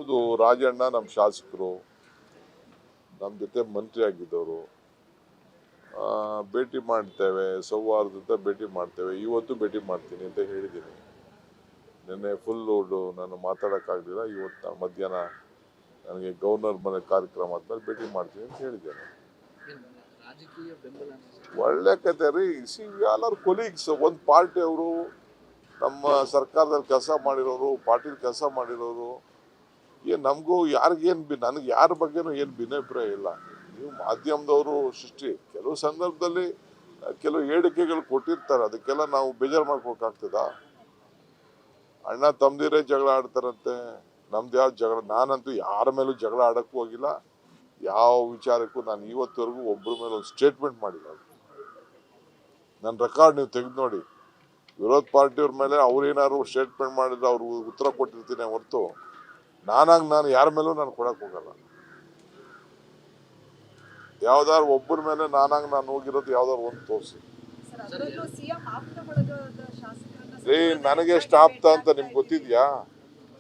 ಹೌದು, ರಾಜಣ್ಣ ನಮ್ಮ ಶಾಸಕರು, ನಮ್ಮ ಜೊತೆ ಮಂತ್ರಿ ಆಗಿದ್ದವರು. ಭೇಟಿ ಮಾಡ್ತೇವೆ, ಸೌಹಾರ್ದತೆ ಭೇಟಿ ಮಾಡ್ತೇವೆ. ಇವತ್ತು ಭೇಟಿ ಮಾಡ್ತೀನಿ ಅಂತ ಹೇಳಿದ್ದೀನಿ. ನಿನ್ನೆ ಫುಲ್ ನಾನು ಮಾತಾಡೋಕ್ಕಾಗಲಿಲ್ಲ. ಇವತ್ತು ಮಧ್ಯಾಹ್ನ ನನಗೆ ಗವರ್ನರ್ ಮನೆ ಕಾರ್ಯಕ್ರಮ ಆದ್ಮೇಲೆ ಭೇಟಿ ಮಾಡ್ತೀನಿ ಅಂತ ಹೇಳಿದ್ದೇನೆ. ಒಳ್ಳೆ ಕತೆ ರೀ. ಎಲ್ಲರೂ ಕೊಲೀಗ್ಸ್, ಒಂದು ಪಾರ್ಟಿ ಅವರು, ನಮ್ಮ ಸರ್ಕಾರದಲ್ಲಿ ಕೆಲಸ ಮಾಡಿರೋರು, ಪಾರ್ಟಿಲಿ ಕೆಲಸ ಮಾಡಿರೋರು. ನಮಗೂ ಯಾರಿಗೇನು ನನಗೆ ಯಾರ ಬಗ್ಗೆನೂ ಏನು ಭಿನ್ನಾಭಿಪ್ರಾಯ ಇಲ್ಲ. ನೀವು ಮಾಧ್ಯಮದವರು ಸೃಷ್ಟಿ ಕೆಲವು ಸಂದರ್ಭದಲ್ಲಿ ಕೆಲವು ಹೇಳಿಕೆಗಳು ಕೊಟ್ಟಿರ್ತಾರೆ, ಅದಕ್ಕೆಲ್ಲ ನಾವು ಬೇಜಾರು ಮಾಡ್ಕೋಕ್ಕಾಗ್ತದ? ಅಣ್ಣ ತಮ್ಮದಿರೇ ಜಗಳ ಆಡ್ತಾರಂತೆ, ನಮ್ದು ಯಾವ ಜಗಳ? ನಾನಂತೂ ಯಾರ ಮೇಲೂ ಜಗಳ ಆಡಕ್ಕೂ ಹೋಗಿಲ್ಲ. ಯಾವ ವಿಚಾರಕ್ಕೂ ನಾನು ಇವತ್ತವರೆಗೂ ಒಬ್ಬರ ಮೇಲೆ ಒಂದು ಸ್ಟೇಟ್ಮೆಂಟ್ ಮಾಡಿಲ್ಲ. ನನ್ನ ರೆಕಾರ್ಡ್ ನೀವು ತೆಗೆದು ನೋಡಿ. ವಿರೋಧ ಪಾರ್ಟಿಯವ್ರ ಮೇಲೆ ಅವ್ರೇನಾದ್ರು ಸ್ಟೇಟ್ಮೆಂಟ್ ಮಾಡಿದ್ರೆ ಅವ್ರಿಗೆ ಉತ್ತರ ಕೊಟ್ಟಿರ್ತೀನಿ ಹೊರತು ನಾನು ಯಾರ ಮೇಲೂ ನಾನು ಕೊಡಕ್ಕೆ ಹೋಗಲ್ಲ. ಯಾವ್ದಾದ್ರು ಒಬ್ಬರ ಮೇಲೆ ನಾನು ಹೋಗಿರೋದು ಯಾವ್ದಾದ್ರು ಒಂದು ತೋರಿಸಿ. ನನಗೆ ಎಷ್ಟು ಆಪ್ತ ಅಂತ ನಿಮ್ಗೆ ಗೊತ್ತಿದ್ಯಾ?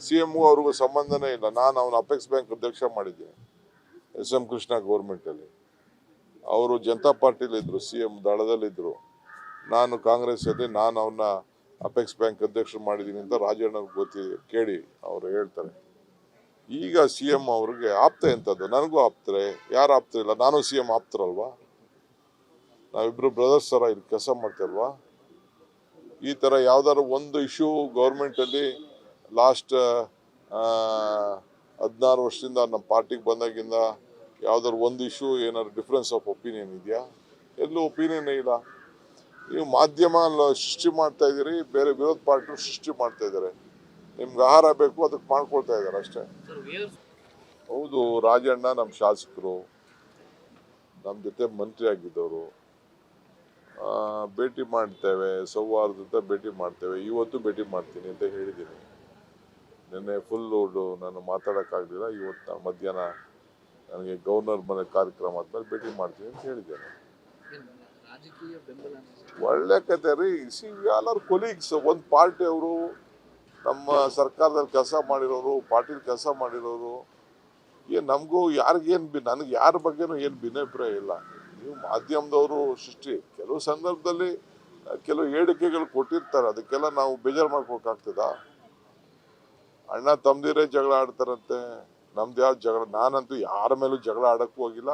CM ಅವ್ರಿಗೂ ಸಂಬಂಧನೇ ಇಲ್ಲ. ನಾನು ಅವನ ಅಪೆಕ್ಸ್ ಬ್ಯಾಂಕ್ ಅಧ್ಯಕ್ಷ ಮಾಡಿದ್ದೆ SM ಕೃಷ್ಣ ಗೌರ್ಮೆಂಟಲ್ಲಿ. ಅವರು ಜನತಾ ಪಾರ್ಟಿಲಿದ್ದರು, CM ದಳದಲ್ಲಿದ್ದರು. ನಾನು ಕಾಂಗ್ರೆಸ್ ಅಲ್ಲಿ ನಾನು ಅವನ್ನ ಅಪೆಕ್ಸ್ ಬ್ಯಾಂಕ್ ಅಧ್ಯಕ್ಷರು ಮಾಡಿದ್ದೀನಿ ಅಂತ ರಾಜಣ್ಣ ಕೇಳಿ ಅವರು ಹೇಳ್ತಾರೆ. ಈಗ CM ಅವ್ರಿಗೆ ಆಪ್ತ ಎಂಥದ್ದು? ನನಗೂ ಆಪ್ತರೆ, ಯಾರು ಆಪ್ತರಿಲ್ಲ? ನಾನು CM ಆಪ್ತರಲ್ವಾ? ನಾವಿಬ್ರು ಬ್ರದರ್ಸ್ ಥರ ಇಲ್ಲಿ ಕೆಲಸ ಮಾಡ್ತೇವಲ್ವಾ? ಈ ಥರ ಯಾವ್ದಾದ್ರು ಒಂದು ಇಶ್ಯೂ ಗೌರ್ಮೆಂಟಲ್ಲಿ ಲಾಸ್ಟ್ 16 ವರ್ಷದಿಂದ ನಮ್ಮ ಪಾರ್ಟಿಗೆ ಬಂದಾಗಿಂದ ಯಾವ್ದಾದ್ರು ಒಂದು ಇಶ್ಯೂ ಏನಾದ್ರು ಡಿಫ್ರೆನ್ಸ್ ಆಫ್ ಒಪಿನಿಯನ್ ಇದೆಯಾ? ಎಲ್ಲೂ ಒಪಿನಿಯನ್ ಇಲ್ಲ. ನೀವು ಮಾಧ್ಯಮ ಸೃಷ್ಟಿ ಮಾಡ್ತಾ ಇದ್ದೀರಿ, ಬೇರೆ ವಿರೋಧ ಪಾರ್ಟಿ ಸೃಷ್ಟಿ ಮಾಡ್ತಾ ಇದ್ದಾರೆ. ನಿಮ್ಗೆ ಆಹಾರ ಬೇಕು, ಅದಕ್ಕೆ ಮಾಡ್ಕೊಳ್ತಾ ಇದ್ದಾರೆ ಅಷ್ಟೇ. ಹೌದು, ರಾಜಣ್ಣ ನಮ್ಮ ಶಾಸಕರು, ನಮ್ಮ ಜೊತೆ ಮಂತ್ರಿ ಆಗಿದ್ದವರು. ಭೇಟಿ ಮಾಡ್ತೇವೆ, ಸೌಹಾರ್ದತೆ ಭೇಟಿ ಮಾಡ್ತೇವೆ. ಇವತ್ತು ಭೇಟಿ ಮಾಡ್ತೀನಿ ಅಂತ ಹೇಳಿದ್ದೀನಿ. ನಿನ್ನೆ ಫುಲ್ ನಾನು ಮಾತಾಡೋಕ್ಕಾಗಲಿಲ್ಲ. ಇವತ್ತು ಮಧ್ಯಾಹ್ನ ನನಗೆ ಗವರ್ನರ್ ಮನೆ ಕಾರ್ಯಕ್ರಮ ಆದ್ಮೇಲೆ ಭೇಟಿ ಮಾಡ್ತೀನಿ ಅಂತ ಹೇಳಿದ್ದೇನೆ. ಒಳ್ಳೆ ಕತೆ ರೀ. ಎಲ್ಲರೂ ಕೊಲೀಗ್ಸ್, ಒಂದು ಪಾರ್ಟಿ ಅವರು, ನಮ್ಮ ಸರ್ಕಾರದಲ್ಲಿ ಕೆಲಸ ಮಾಡಿರೋರು, ಪಾರ್ಟಿಲಿ ಕೆಲಸ ಮಾಡಿರೋರು. ನಮಗೂ ಯಾರಿಗೇನು ನನಗೆ ಯಾರ ಬಗ್ಗೆನೂ ಏನು ಭಿನ್ನಾಭಿಪ್ರಾಯ ಇಲ್ಲ. ನೀವು ಮಾಧ್ಯಮದವರು ಸೃಷ್ಟಿ ಕೆಲವು ಸಂದರ್ಭದಲ್ಲಿ ಕೆಲವು ಹೇಳಿಕೆಗಳು ಕೊಟ್ಟಿರ್ತಾರೆ, ಅದಕ್ಕೆಲ್ಲ ನಾವು ಬೇಜಾರು ಮಾಡ್ಕೋಕ್ಕಾಗ್ತದ? ಅಣ್ಣ ತಮ್ಮದಿರೇ ಜಗಳ ಆಡ್ತಾರಂತೆ, ನಮ್ದು ಯಾವ ಜಗಳ? ನಾನಂತೂ ಯಾರ ಮೇಲೂ ಜಗಳ ಆಡಕ್ಕೂ ಹೋಗಿಲ್ಲ.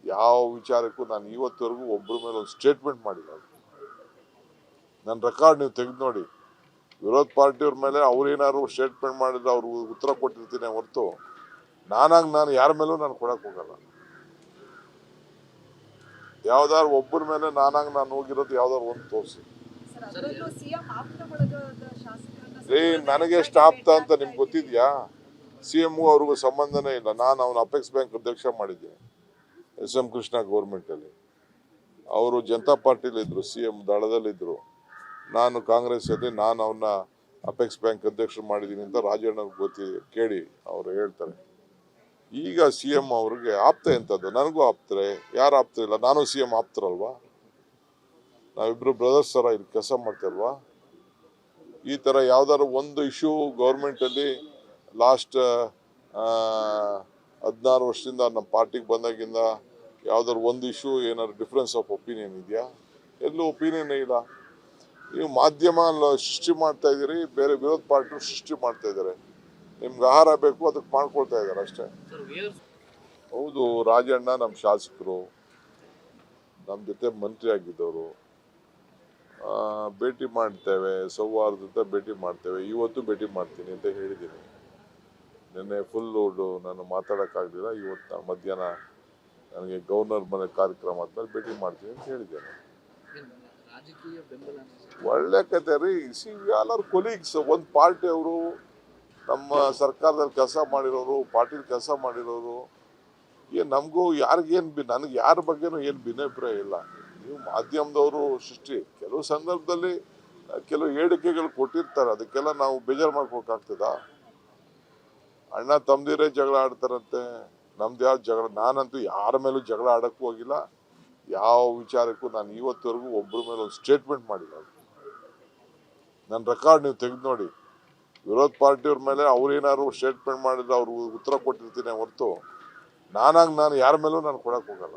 ಯಾವ ವಿಚಾರಕ್ಕೂ ನಾನು ಇವತ್ತವರೆಗೂ ಒಬ್ಬರ ಮೇಲೆ ಒಂದು ಸ್ಟೇಟ್ಮೆಂಟ್ ಮಾಡಿಲ್ಲ. ನನ್ನ ರೆಕಾರ್ಡ್ ನೀವು ತೆಗೆದು ನೋಡಿ. ವಿರೋಧ ಪಾರ್ಟಿಯವ್ರ ಮೇಲೆ ಅವ್ರೇನಾದ್ರು ಸ್ಟೇಟ್ಮೆಂಟ್ ಮಾಡಿದ್ರೆ ಅವ್ರಿಗೆ ಉತ್ತರ ಕೊಟ್ಟಿರ್ತೀನಿ ಹೊರತು ನಾನು ಯಾರ ಮೇಲೂ ನಾನು ಕೊಡಕ್ಕೆ ಹೋಗಲ್ಲ. ಯಾವ್ದಾದ್ರು ಒಬ್ಬರ ಮೇಲೆ ನಾನು ಹೋಗಿರೋದು ಯಾವ್ದಾದ್ರು ಒಂದು ತೋರಿಸಿ. ನನಗೆ ಎಷ್ಟು ಆಪ್ತ ಅಂತ ನಿಮ್ಗೆ ಗೊತ್ತಿದ್ಯಾ? CM ಅವ್ರಿಗೂ ಸಂಬಂಧನೇ ಇಲ್ಲ. ನಾನು ಅವನ ಅಪೆಕ್ಸ್ ಬ್ಯಾಂಕ್ ಅಧ್ಯಕ್ಷ ಮಾಡಿದ್ದೆ SM ಕೃಷ್ಣ ಗೌರ್ಮೆಂಟಲ್ಲಿ. ಅವರು ಜನತಾ ಪಾರ್ಟಿಲಿದ್ದರು, CM ದಳದಲ್ಲಿದ್ದರು. ನಾನು ಕಾಂಗ್ರೆಸ್ ಅಲ್ಲಿ ನಾನು ಅವನ್ನ ಅಪೆಕ್ಸ್ ಬ್ಯಾಂಕ್ ಅಧ್ಯಕ್ಷರು ಮಾಡಿದ್ದೀನಿ ಅಂತ ರಾಜಣ್ಣ ಕೇಳಿ ಅವರು ಹೇಳ್ತಾರೆ. ಈಗ CM ಅವ್ರಿಗೆ ಆಪ್ತ ಎಂಥದ್ದು? ನನಗೂ ಆಪ್ತರೆ, ಯಾರು ಆಪ್ತರಿಲ್ಲ? ನಾನು CM ಆಪ್ತರಲ್ವಾ? ನಾವಿಬ್ರು ಬ್ರದರ್ಸ್ ಥರ ಇಲ್ಲಿ ಕೆಲಸ ಮಾಡ್ತೇವಲ್ವಾ? ಈ ಥರ ಯಾವ್ದಾದ್ರು ಒಂದು ಇಶ್ಯೂ ಗೌರ್ಮೆಂಟಲ್ಲಿ ಲಾಸ್ಟ್ 16 ವರ್ಷದಿಂದ ನಮ್ಮ ಪಾರ್ಟಿಗೆ ಬಂದಾಗಿಂದ ಯಾವ್ದಾದ್ರು ಒಂದು ಇಶ್ಯೂ ಏನಾದ್ರು ಡಿಫ್ರೆನ್ಸ್ ಆಫ್ ಒಪಿನಿಯನ್ ಇದೆಯಾ? ಎಲ್ಲೂ ಒಪಿನಿಯನ್ ಇಲ್ಲ. ನೀವು ಮಾಧ್ಯಮ ಸೃಷ್ಟಿ ಮಾಡ್ತಾ ಇದ್ದೀರಿ, ಬೇರೆ ವಿರೋಧ ಪಾರ್ಟಿ ಸೃಷ್ಟಿ ಮಾಡ್ತಾ ಇದ್ದಾರೆ. ನಿಮ್ಗೆ ಆಹಾರ ಬೇಕು, ಅದಕ್ಕೆ ಮಾಡ್ಕೊಳ್ತಾ ಇದ್ದಾರೆ ಅಷ್ಟೇ. ಹೌದು, ರಾಜಣ್ಣ ನಮ್ಮ ಶಾಸಕರು, ನಮ್ಮ ಜೊತೆ ಮಂತ್ರಿ ಆಗಿದ್ದವರು. ಭೇಟಿ ಮಾಡ್ತೇವೆ, ಸೌಹಾರ್ದತೆ ಭೇಟಿ ಮಾಡ್ತೇವೆ. ಇವತ್ತು ಭೇಟಿ ಮಾಡ್ತೀನಿ ಅಂತ ಹೇಳಿದ್ದೀನಿ. ನಿನ್ನೆ ಫುಲ್ ನಾನು ಮಾತಾಡೋಕ್ಕಾಗಲಿಲ್ಲ. ಇವತ್ತು ಮಧ್ಯಾಹ್ನ ನನಗೆ ಗವರ್ನರ್ ಮನೆ ಕಾರ್ಯಕ್ರಮ ಆದ್ಮೇಲೆ ಭೇಟಿ ಮಾಡ್ತೀನಿ ಅಂತ ಹೇಳಿದ್ದೇನೆ. ಒಳ್ಳೆ ಕತೆ ರೀ. ಎಲ್ಲರೂ ಕೊಲೀಗ್ಸ್, ಒಂದು ಪಾರ್ಟಿ ಅವರು, ನಮ್ಮ ಸರ್ಕಾರದಲ್ಲಿ ಕೆಲಸ ಮಾಡಿರೋರು, ಪಾರ್ಟಿಲಿ ಕೆಲಸ ಮಾಡಿರೋರು. ನಮಗೂ ಯಾರಿಗೇನು ನನಗೆ ಯಾರ ಬಗ್ಗೆನೂ ಏನು ಭಿನ್ನಾಭಿಪ್ರಾಯ ಇಲ್ಲ. ನೀವು ಮಾಧ್ಯಮದವರು ಸೃಷ್ಟಿ ಕೆಲವು ಸಂದರ್ಭದಲ್ಲಿ ಕೆಲವು ಹೇಳಿಕೆಗಳು ಕೊಟ್ಟಿರ್ತಾರೆ, ಅದಕ್ಕೆಲ್ಲ ನಾವು ಬೇಜಾರು ಮಾಡ್ಕೋಕ್ಕಾಗ್ತದ? ಅಣ್ಣ ತಮ್ಮದಿರೇ ಜಗಳ ಆಡ್ತಾರಂತೆ, ನಮ್ದು ಯಾವ ಜಗಳ? ನಾನಂತೂ ಯಾರ ಮೇಲೂ ಜಗಳ ಆಡಕ್ಕೂ ಹೋಗಿಲ್ಲ. ಯಾವ ವಿಚಾರಕ್ಕೂ ನಾನು ಇವತ್ತವರೆಗೂ ಒಬ್ಬರ ಮೇಲೆ ಒಂದು ಸ್ಟೇಟ್ಮೆಂಟ್ ಮಾಡಿಲ್ಲ. ನನ್ನ ರೆಕಾರ್ಡ್ ನೀವು ತೆಗೆದು ನೋಡಿ. ವಿರೋಧ ಪಾರ್ಟಿಯವ್ರ ಮೇಲೆ ಅವ್ರೇನಾದ್ರು ಸ್ಟೇಟ್ಮೆಂಟ್ ಮಾಡಿದ್ರೆ ಅವ್ರು ಉತ್ತರ ಕೊಟ್ಟಿರ್ತೀನಿ ಹೊರತು ನಾನು ಯಾರ ಮೇಲೂ ನಾನು ಕೊಡಕ್ಕೆ ಹೋಗಲ್ಲ.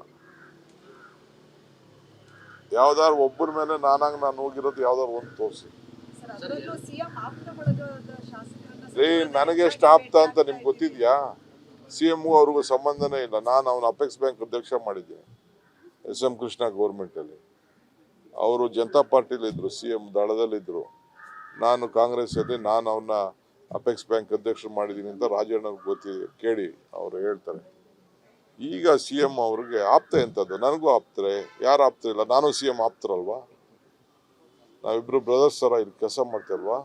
ಯಾವ್ದಾದ್ರು ಒಬ್ಬರ ಮೇಲೆ ನಾನು ಹೋಗಿರೋದು ಯಾವ್ದಾದ್ರು ಒಂದು ತೋರಿಸಿ. ನನಗೆ ಎಷ್ಟು ಆಪ್ತ ಅಂತ ನಿಮ್ಗೆ ಗೊತ್ತಿದ್ಯಾ? CM ಅವ್ರಿಗೂ ಸಂಬಂಧನೇ ಇಲ್ಲ. ನಾನು ಅವನ ಅಪೆಕ್ಸ್ ಬ್ಯಾಂಕ್ ಅಧ್ಯಕ್ಷ ಮಾಡಿದ್ದೀನಿ SM ಕೃಷ್ಣ ಗೌರ್ಮೆಂಟಲ್ಲಿ. ಅವರು ಜನತಾ ಪಾರ್ಟಿಲಿ ಇದ್ರು, CM ದಳದಲ್ಲಿದ್ದರು. ನಾನು ಕಾಂಗ್ರೆಸ್ ಅಲ್ಲಿ ನಾನು ಅವನ್ನ ಅಪೆಕ್ಸ್ ಬ್ಯಾಂಕ್ ಅಧ್ಯಕ್ಷ ಮಾಡಿದ್ದೀನಿ ಅಂತ ರಾಜಣ್ಣವ್ರಿಗೆ ಗೊತ್ತಿದೆ, ಕೇಳಿ ಅವರು ಹೇಳ್ತಾರೆ. ಈಗ CM ಅವ್ರಿಗೆ ಆಪ್ತ ಎಂಥದ್ದು? ನನಗೂ ಆಪ್ತರೆ, ಯಾರು ಆಪ್ತ ಇಲ್ಲ? ನಾನು CM ಆಪ್ತರಲ್ವಾ? ನಾವಿಬ್ರು ಬ್ರದರ್ಸ್ ಥರ ಇಲ್ಲಿ ಕೆಲಸ ಮಾಡ್ತಲ್ವಾ?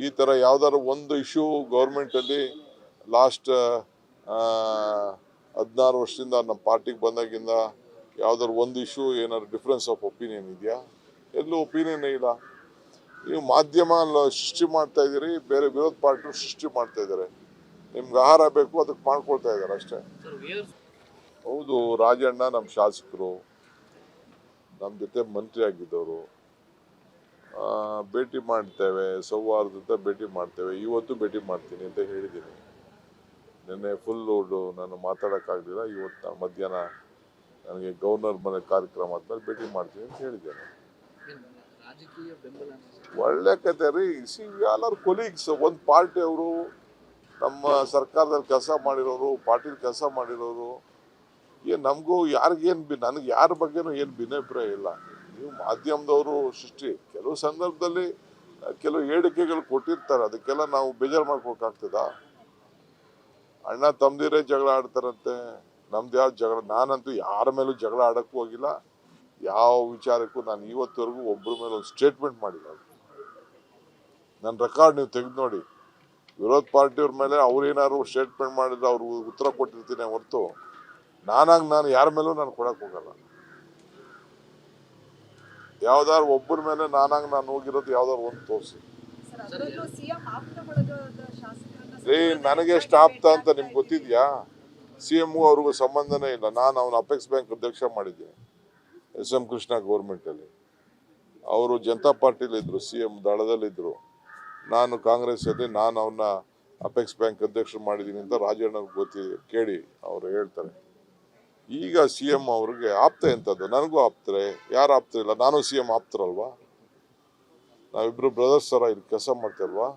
ಈ ಥರ ಯಾವ್ದಾದ್ರು ಒಂದು ಇಶ್ಯೂ ಗೌರ್ಮೆಂಟಲ್ಲಿ ಲಾಸ್ಟ್ 16 ವರ್ಷದಿಂದ ನಮ್ಮ ಪಾರ್ಟಿಗೆ ಬಂದಾಗಿಂದ ಯಾವ್ದಾದ್ರು ಒಂದು ಇಶ್ಯೂ ಏನಾದ್ರು ಡಿಫ್ರೆನ್ಸ್ ಆಫ್ ಒಪಿನಿಯನ್ ಇದೆಯಾ? ಎಲ್ಲೂ ಒಪಿನಿಯನ್ನೇ ಇಲ್ಲ. ನೀವು ಮಾಧ್ಯಮ ಸೃಷ್ಟಿ ಮಾಡ್ತಾ ಇದ್ದೀರಿ, ಬೇರೆ ವಿರೋಧ ಪಾರ್ಟಿ ಸೃಷ್ಟಿ ಮಾಡ್ತಾ ಇದ್ದಾರೆ. ನಿಮ್ಗೆ ಆಹಾರ ಬೇಕು, ಅದಕ್ಕೆ ಮಾಡ್ಕೊಳ್ತಾ ಇದ್ದಾರೆ ಅಷ್ಟೇ. ಹೌದು, ರಾಜಣ್ಣ ನಮ್ಮ ಶಾಸಕರು, ನಮ್ಮ ಜೊತೆ ಮಂತ್ರಿ ಆಗಿದ್ದವರು. ಭೇಟಿ ಮಾಡ್ತೇವೆ, ಸೌಹಾರ್ದತೆ ಭೇಟಿ ಮಾಡ್ತೇವೆ. ಇವತ್ತು ಭೇಟಿ ಮಾಡ್ತೀನಿ ಅಂತ ಹೇಳಿದ್ದೀನಿ. ನಿನ್ನೆ ಫುಲ್ ಲೋಡು ನಾನು ಮಾತಾಡೋಕ್ಕಾಗಲಿಲ್ಲ. ಇವತ್ತು ಮಧ್ಯಾಹ್ನ ನನಗೆ ಗವರ್ನರ್ ಮನೆ ಕಾರ್ಯಕ್ರಮ ಆದ್ಮೇಲೆ ಭೇಟಿ ಮಾಡ್ತೀನಿ ಅಂತ ಹೇಳಿದ್ದೇನೆ. ಒಳ್ಳೆ ಕತೆ ರೀ. ಎಲ್ಲರೂ ಕೊಲೀಗ್ಸ್. ಒಂದು ಪಾರ್ಟಿ ಅವರು ನಮ್ಮ ಸರ್ಕಾರದಲ್ಲಿ ಕೆಲಸ ಮಾಡಿರೋರು, ಪಾರ್ಟಿಲಿ ಕೆಲಸ ಮಾಡಿರೋರು. ನಮಗೂ ಯಾರಿಗೇನು ನನಗೆ ಯಾರ ಬಗ್ಗೆನೂ ಏನು ಭಿನ್ನಾಭಿಪ್ರಾಯ ಇಲ್ಲ. ನೀವು ಮಾಧ್ಯಮದವರು ಸೃಷ್ಟಿ ಕೆಲವು ಸಂದರ್ಭದಲ್ಲಿ ಕೆಲವು ಹೇಳಿಕೆಗಳು ಕೊಟ್ಟಿರ್ತಾರೆ, ಅದಕ್ಕೆಲ್ಲ ನಾವು ಬೇಜಾರು ಮಾಡ್ಕೊಳಕ್ಕಾಗ್ತದಾ? ಅಣ್ಣ ತಮ್ಮದಿರೇ ಜಗಳ ಆಡ್ತಾರಂತೆ, ನಮ್ದು ಯಾವ ಜಗಳ? ನಾನಂತೂ ಯಾರ ಮೇಲೂ ಜಗಳ ಆಡಕ್ಕೂ ಹೋಗಿಲ್ಲ. ಯಾವ ವಿಚಾರಕ್ಕೂ ನಾನು ಇವತ್ತವರೆಗೂ ಒಬ್ಬರ ಮೇಲೆ ಒಂದು ಸ್ಟೇಟ್ಮೆಂಟ್ ಮಾಡಿಲ್ಲ. ನನ್ನ ರೆಕಾರ್ಡ್ ನೀವು ತೆಗೆದು ನೋಡಿ. ವಿರೋಧ ಪಾರ್ಟಿಯವ್ರ ಮೇಲೆ ಅವ್ರೇನಾದ್ರು ಸ್ಟೇಟ್ಮೆಂಟ್ ಮಾಡಿದ್ರೆ ಅವ್ರು ಉತ್ತರ ಕೊಟ್ಟಿರ್ತೀನಿ ಹೊರತು ನಾನು ಯಾರ ಮೇಲೂ ನಾನು ಕೊಡಕ್ಕೆ ಹೋಗಲ್ಲ. ಯಾವ್ದಾದ್ರು ಒಬ್ಬರ ಮೇಲೆ ನಾನು ಹೋಗಿರೋದು ಯಾವ್ದಾದ್ರು ಒಂದು ತೋರಿಸಿ. ನನಗೆ ಎಷ್ಟು ಆಪ್ತ ಅಂತ ನಿಮ್ಗೆ ಗೊತ್ತಿದ್ಯಾ? CM ಅವ್ರಿಗೂ ಸಂಬಂಧನೇ ಇಲ್ಲ. ನಾನು ಅವನ ಅಪೆಕ್ಸ್ ಬ್ಯಾಂಕ್ ಅಧ್ಯಕ್ಷ ಮಾಡಿದ್ದೀನಿ SM ಕೃಷ್ಣ ಗೌರ್ಮೆಂಟಲ್ಲಿ. ಅವರು ಜನತಾ ಪಾರ್ಟಿಲಿ ಇದ್ರು, CM ದಳದಲ್ಲಿದ್ದರು. ನಾನು ಕಾಂಗ್ರೆಸ್ ಅಲ್ಲಿ ನಾನು ಅವನ್ನ ಅಪೆಕ್ಸ್ ಬ್ಯಾಂಕ್ ಅಧ್ಯಕ್ಷ ಮಾಡಿದ್ದೀನಿ ಅಂತ ರಾಜಣ್ಣವ್ರಿಗೆ ಗೊತ್ತಿದೆ, ಕೇಳಿ ಅವರು ಹೇಳ್ತಾರೆ. ಈಗ CM ಅವ್ರಿಗೆ ಆಪ್ತ ಎಂಥದ್ದು? ನನಗೂ ಆಪ್ತರೆ, ಯಾರು ಆಪ್ತ ಇಲ್ಲ? ನಾನು CM ಆಪ್ತರಲ್ವಾ? ನಾವಿಬ್ರು ಬ್ರದರ್ಸ್ ಥರ ಇಲ್ಲಿ ಕೆಲಸ ಮಾಡ್ತಲ್ವಾ?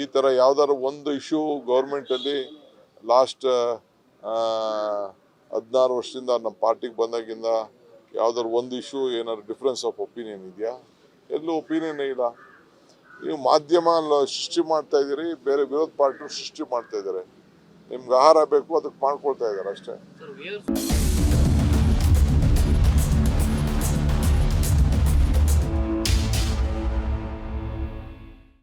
ಈ ಥರ ಯಾವ್ದಾದ್ರು ಒಂದು ಇಶ್ಯೂ ಗೌರ್ಮೆಂಟಲ್ಲಿ ಲಾಸ್ಟ್ 16 ವರ್ಷದಿಂದ ನಮ್ಮ ಪಾರ್ಟಿಗೆ ಬಂದಾಗಿಂದ ಯಾವ್ದಾದ್ರು ಒಂದು ಇಶ್ಯೂ ಏನಾದ್ರು ಡಿಫ್ರೆನ್ಸ್ ಆಫ್ ಒಪಿನಿಯನ್ ಇದೆಯಾ? ಎಲ್ಲೂ ಒಪಿನಿಯನ್ನೇ ಇಲ್ಲ. ನೀವು ಮಾಧ್ಯಮ ಸೃಷ್ಟಿ ಮಾಡ್ತಾ ಇದ್ದೀರಿ, ಬೇರೆ ವಿರೋಧ ಪಾರ್ಟಿ ಸೃಷ್ಟಿ ಮಾಡ್ತಾ ಇದ್ದಾರೆ. ನಿಮ್ಗೆ ಆಹಾರ ಬೇಕು, ಅದಕ್ಕೆ ಮಾಡ್ಕೊಳ್ತಾ ಇದ್ದಾರೆ ಅಷ್ಟೇ.